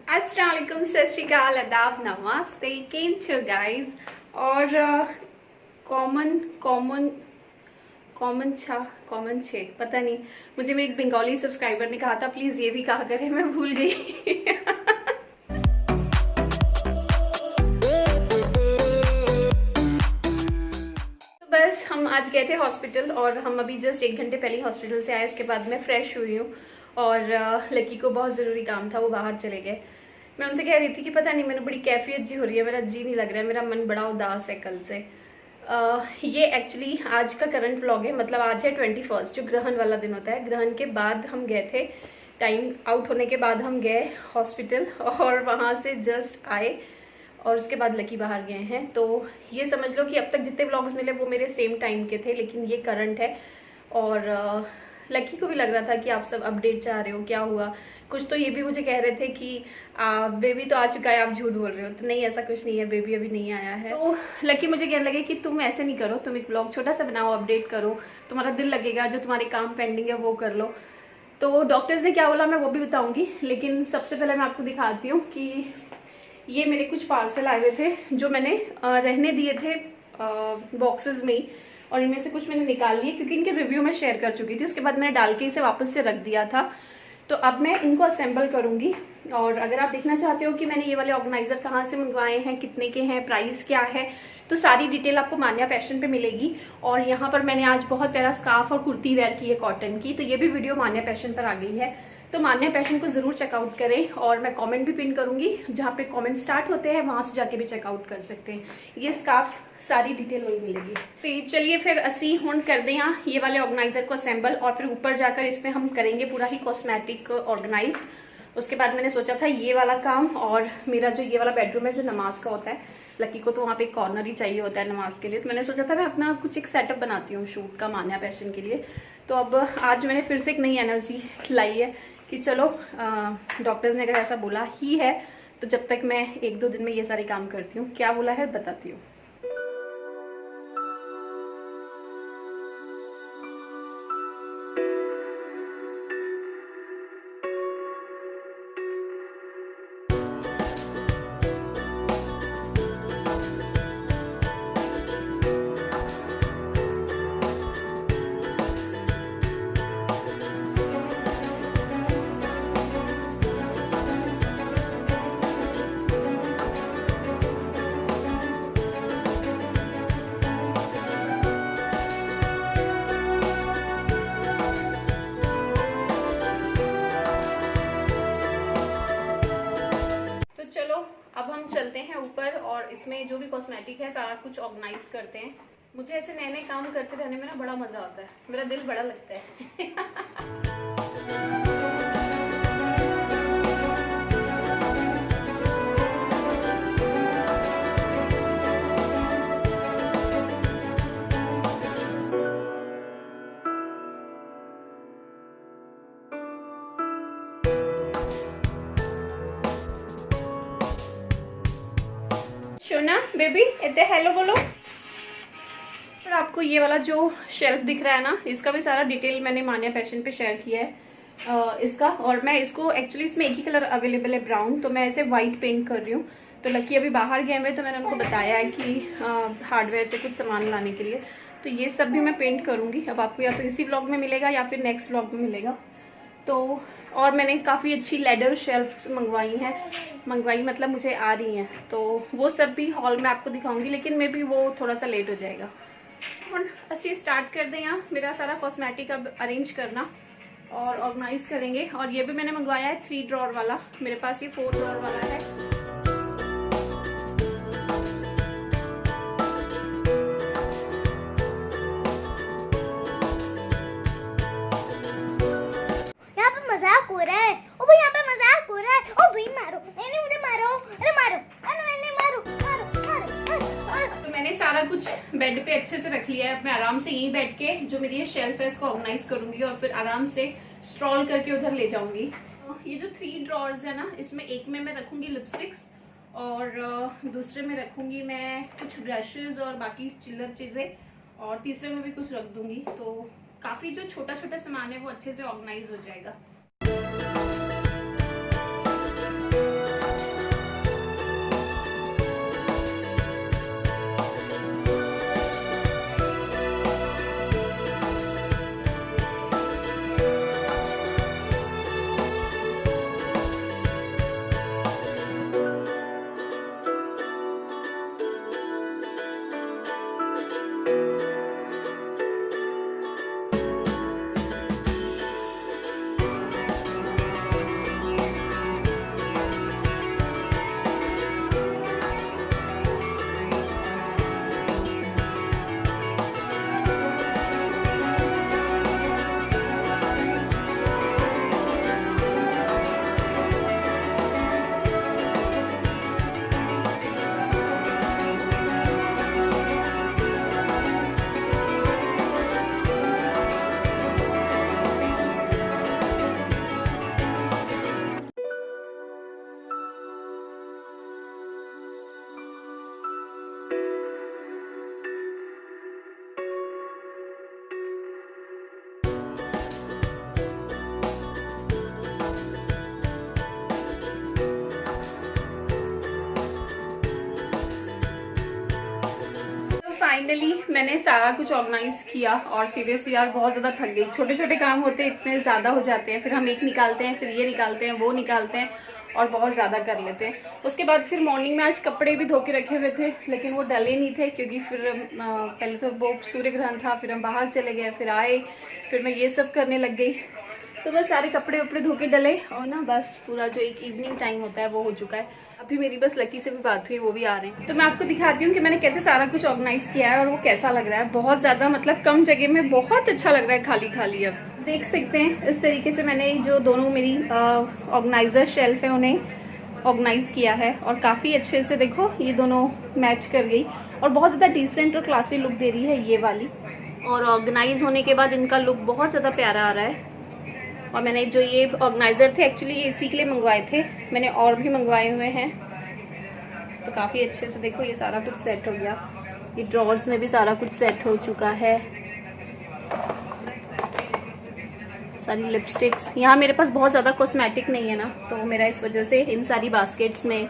अस्सलाम वालेकुम, सत श्री अकाल, आदाब, नमस्ते, केम छो गाइज। और कॉमन कॉमन कॉमन कॉमन छे पता नहीं, मुझे मेरी एक बंगाली सब्सक्राइबर ने कहा था प्लीज ये भी कहा करे, मैं भूल गई। तो बस हम आज गए थे हॉस्पिटल और हम अभी जस्ट 1 घंटे पहले हॉस्पिटल से आए। उसके बाद मैं फ्रेश हुई हूँ और लकी को बहुत ज़रूरी काम था, वो बाहर चले गए। मैं उनसे कह रही थी कि पता नहीं मैंने बड़ी कैफियत जी हो रही है, मेरा जी नहीं लग रहा है, मेरा मन बड़ा उदास है कल से। ये एक्चुअली आज का करंट व्लॉग है, मतलब आज है 21 जो ग्रहण वाला दिन होता है। ग्रहण के बाद हम गए थे, टाइम आउट होने के बाद हम गए हॉस्पिटल और वहाँ से जस्ट आए और उसके बाद लकी बाहर गए हैं। तो ये समझ लो कि अब तक जितने व्लॉग्स मिले वो मेरे सेम टाइम के थे, लेकिन ये करंट है। और लकी को भी लग रहा था कि आप सब अपडेट चाह रहे हो क्या हुआ। कुछ तो ये भी मुझे कह रहे थे कि बेबी तो आ चुका है, आप झूठ बोल रहे हो। तो नहीं, ऐसा कुछ नहीं है, बेबी अभी नहीं आया है। तो लकी मुझे कहने लगे कि तुम ऐसे नहीं करो, तुम एक ब्लॉग छोटा सा बनाओ, अपडेट करो, तुम्हारा दिल लगेगा, जो तुम्हारे काम पेंडिंग है वो कर लो। तो डॉक्टर्स ने क्या बोला मैं वो भी बताऊंगी, लेकिन सबसे पहले मैं आपको दिखाती हूँ कि ये मेरे कुछ पार्सल आए हुए थे जो मैंने रहने दिए थे बॉक्सेस में ही, और इनमें से कुछ मैंने निकाल लिए क्योंकि इनके रिव्यू में शेयर कर चुकी थी। उसके बाद मैंने डाल के इसे वापस से रख दिया था। तो अब मैं इनको असेंबल करूंगी। और अगर आप देखना चाहते हो कि मैंने ये वाले ऑर्गेनाइजर कहाँ से मंगवाए हैं, कितने के हैं, प्राइस क्या है, तो सारी डिटेल आपको मान्या फैशन पे मिलेगी। और यहाँ पर मैंने आज बहुत प्यारा स्कार्फ और कुर्ती वेयर की है कॉटन की, तो ये भी वीडियो मान्या फैशन पर आ गई है। तो मान्या पैशन को जरूर चेकआउट करें और मैं कमेंट भी पिन करूंगी, जहाँ पे कमेंट स्टार्ट होते हैं वहां से जाके भी चेकआउट कर सकते हैं। ये स्कार्फ सारी डिटेल वही मिलेगी। तो चलिए फिर असी हुन कर दें यहाँ ये वाले ऑर्गेनाइजर को असेंबल, और फिर ऊपर जाकर इसमें हम करेंगे पूरा ही कॉस्मेटिक ऑर्गेनाइज। उसके बाद मैंने सोचा था ये वाला काम, और मेरा जो ये वाला बेडरूम है जो नमाज का होता है, लकी को तो वहाँ पे एक कॉर्नर ही चाहिए होता है नमाज के लिए। तो मैंने सोचा था मैं अपना कुछ एक सेटअप बनाती हूँ शूट का मान्या पैशन के लिए। तो अब आज मैंने फिर से एक नई एनर्जी लाई है कि चलो डॉक्टर्स ने अगर ऐसा बोला ही है तो जब तक मैं 1-2 दिन में ये सारे काम करती हूँ। क्या बोला है बताती हूँ। अब हम चलते हैं ऊपर और इसमें जो भी कॉस्मेटिक है सारा कुछ ऑर्गेनाइज करते हैं। मुझे ऐसे नए नए काम करते रहने में ना बड़ा मजा आता है, मेरा दिल बड़ा लगता है। शोना बेबी इतने हेलो बोलो। और आपको ये वाला जो शेल्फ दिख रहा है ना, इसका भी सारा डिटेल मैंने मान्या फैशन पे शेयर किया है इसका। और मैं इसको एक्चुअली इसमें एक ही कलर अवेलेबल है ब्राउन, तो मैं इसे वाइट पेंट कर रही हूँ। तो लकी अभी बाहर गए हुए, तो मैंने उनको बताया है कि हार्डवेयर से कुछ सामान लाने के लिए। तो ये सब भी मैं पेंट करूँगी। अब आपको या तो इसी व्लॉग में मिलेगा या फिर नेक्स्ट व्लॉग में मिलेगा। तो और मैंने काफ़ी अच्छी लेदर शेल्फ्स मंगवाई मतलब मुझे आ रही हैं, तो वो सब भी हॉल में आपको दिखाऊंगी, लेकिन मे बी वो थोड़ा सा लेट हो जाएगा। और असी स्टार्ट कर दें यहाँ मेरा सारा कॉस्मेटिक अब अरेंज करना और ऑर्गेनाइज करेंगे। और ये भी मैंने मंगवाया है 3 ड्रॉर वाला, मेरे पास ये 4 ड्रॉर वाला है। मजाक हो रहा है, ओ भाई यहाँ पे मजाक हो रहा है। ओ भाई मारो, नहीं मुझे मारो, अरे मारो, अरे मारो मारो। तो मैंने सारा कुछ बेड पे अच्छे से रख लिया है। मैं आराम से यहीं बैठ के जो मेरी ये शेल्फ है इसको ऑर्गेनाइज करूंगी और फिर आराम से स्ट्रॉल करके उधर ले जाऊंगी। ये जो 3 ड्रॉर्स है ना, इसमें एक में मैं रखूंगी लिपस्टिक्स और दूसरे में रखूंगी मैं कुछ ब्रशेज और बाकी चिल्लर चीजें, और तीसरे में भी कुछ रख दूंगी। तो काफी जो छोटा छोटा सामान है वो अच्छे से ऑर्गेनाइज हो जाएगा। फाइनली मैंने सारा कुछ ऑर्गेनाइज किया और सीरियसली यार बहुत ज़्यादा थक गई। छोटे छोटे काम होते हैं, इतने ज़्यादा हो जाते हैं, फिर हम एक निकालते हैं, फिर ये निकालते हैं, वो निकालते हैं और बहुत ज़्यादा कर लेते हैं। उसके बाद फिर मॉर्निंग में आज कपड़े भी धो के रखे हुए थे, लेकिन वो डले नहीं थे क्योंकि फिर पहले तो वो सूर्य ग्रहण था, फिर हम बाहर चले गए, फिर आए, फिर मैं ये सब करने लग गई। तो बस सारे कपड़े वपड़े धो के डले और ना बस पूरा जो एक इवनिंग टाइम होता है वो हो चुका है। अभी मेरी बस लकी से भी बात हुई, वो भी आ रहे हैं, तो मैं आपको दिखाती हूँ कि मैंने कैसे सारा कुछ ऑर्गेनाइज किया है और वो कैसा लग रहा है। बहुत ज़्यादा मतलब कम जगह में बहुत अच्छा लग रहा है, खाली खाली। अब देख सकते हैं इस तरीके से मैंने जो दोनों मेरी ऑर्गेनाइजर शेल्फ है उन्हें ऑर्गेनाइज किया है और काफ़ी अच्छे से देखो ये दोनों मैच कर गई और बहुत ज़्यादा डिसेंट और क्लासी लुक दे रही है ये वाली। और ऑर्गेनाइज होने के बाद इनका लुक बहुत ज़्यादा प्यारा आ रहा है। और मैंने जो ये ऑर्गेनाइजर थे एक्चुअली ये इसी के लिए मंगवाए थे, मैंने और भी मंगवाए हुए हैं। तो काफ़ी अच्छे से देखो ये सारा कुछ सेट हो गया। ये ड्रॉर्स में भी सारा कुछ सेट हो चुका है। सारी लिपस्टिक्स, यहाँ मेरे पास बहुत ज़्यादा कॉस्मेटिक नहीं है ना, तो मेरा इस वजह से इन सारी बास्केट्स में,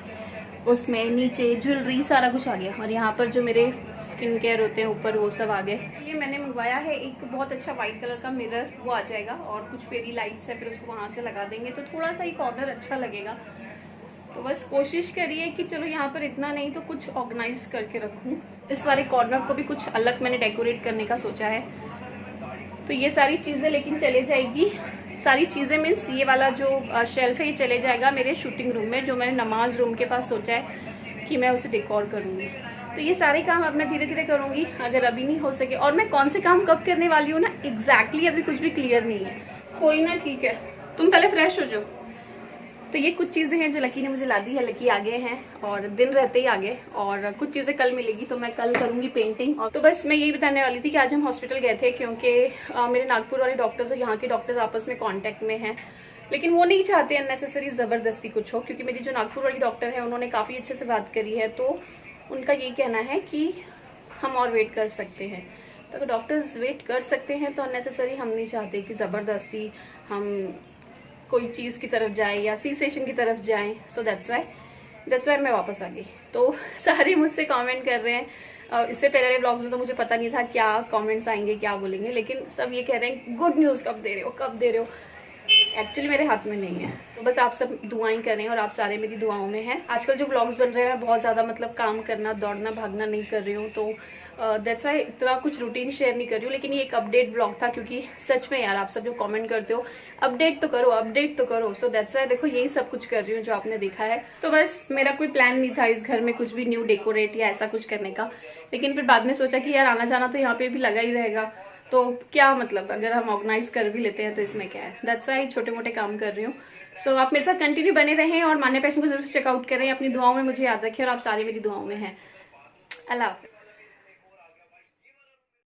उसमें नीचे ज्वेलरी सारा कुछ आ गया। और यहाँ पर जो मेरे स्किन केयर होते हैं ऊपर वो सब आ गए। ये मैंने मंगवाया है एक बहुत अच्छा वाइट कलर का मिरर, वो आ जाएगा और कुछ फेरी लाइट्स है, फिर उसको वहाँ से लगा देंगे तो थोड़ा सा ही कॉर्नर अच्छा लगेगा। तो बस कोशिश करिए कि चलो यहाँ पर इतना नहीं तो कुछ ऑर्गेनाइज करके रखूँ। इस वाले कॉर्नर को भी कुछ अलग मैंने डेकोरेट करने का सोचा है। तो ये सारी चीज़ें लेकिन चले जाएगी, सारी चीज़ें मीन्स ये वाला जो शेल्फ है ये चले जाएगा मेरे शूटिंग रूम में, जो मैंने नमाज रूम के पास सोचा है कि मैं उसे डेकोर करूँगी। तो ये सारे काम अब मैं धीरे धीरे करूँगी, अगर अभी नहीं हो सके। और मैं कौन से काम कब करने वाली हूँ ना एग्जैक्टली अभी कुछ भी क्लियर नहीं है। कोई ना, ठीक है, तुम पहले फ्रेश हो जाओ। तो ये कुछ चीज़ें हैं जो लकी ने मुझे ला दी है, लकी आ गए हैं और दिन रहते ही आ गए। और कुछ चीज़ें कल मिलेगी तो मैं कल करूँगी पेंटिंग। और तो बस मैं यही बताने वाली थी कि आज हम हॉस्पिटल गए थे क्योंकि मेरे नागपुर वाले डॉक्टर्स और यहाँ के डॉक्टर्स आपस में कांटेक्ट में हैं, लेकिन वो नहीं चाहते अननेसेसरी ज़बरदस्ती कुछ हो। क्योंकि मेरी जो नागपुर वाली डॉक्टर है उन्होंने काफ़ी अच्छे से बात करी है, तो उनका यही कहना है कि हम और वेट कर सकते हैं। तो अगर डॉक्टर्स वेट कर सकते हैं तो अननेसेसरी हम नहीं चाहते कि ज़बरदस्ती हम कोई चीज़ की तरफ जाए या सी सेशन की तरफ जाएं। सो दैट्स वाई मैं वापस आ गई। तो सारे मुझसे कमेंट कर रहे हैं, इससे पहले ब्लॉग में तो मुझे पता नहीं था क्या कमेंट्स आएंगे, क्या बोलेंगे, लेकिन सब ये कह रहे हैं गुड न्यूज़ कब दे रहे हो, कब दे रहे हो। एक्चुअली मेरे हाथ में नहीं है, तो बस आप सब दुआएं करें और आप सारे मेरी दुआओं में हैं। आजकल जो ब्लॉग्स बन रहे हैं बहुत ज़्यादा मतलब काम करना, दौड़ना भागना नहीं कर रही हूँ, तो दैट्स वाई इतना कुछ रूटीन शेयर नहीं कर रही हूँ। लेकिन ये एक अपडेट ब्लॉग था क्योंकि सच में यार आप सब जो कमेंट करते हो अपडेट तो करो, अपडेट तो करो। सो दैट्स वाई देखो यही सब कुछ कर रही हूँ जो आपने देखा है। तो बस मेरा कोई प्लान नहीं था इस घर में कुछ भी न्यू डेकोरेट या ऐसा कुछ करने का, लेकिन फिर बाद में सोचा कि यार आना जाना तो यहाँ पे भी लगा ही रहेगा, तो क्या मतलब अगर हम ऑर्गेनाइज कर भी लेते हैं तो इसमें क्या है। दैट्स वाई छोटे मोटे काम कर रही हूँ। सो आप मेरे साथ कंटिन्यू बने रहें और मान्या पैशन को जरूर चेकआउट करें। अपनी दुआओं में मुझे याद रखें और आप सारे मेरी दुआओं में हैं। अल्लाह हाफ़िज़।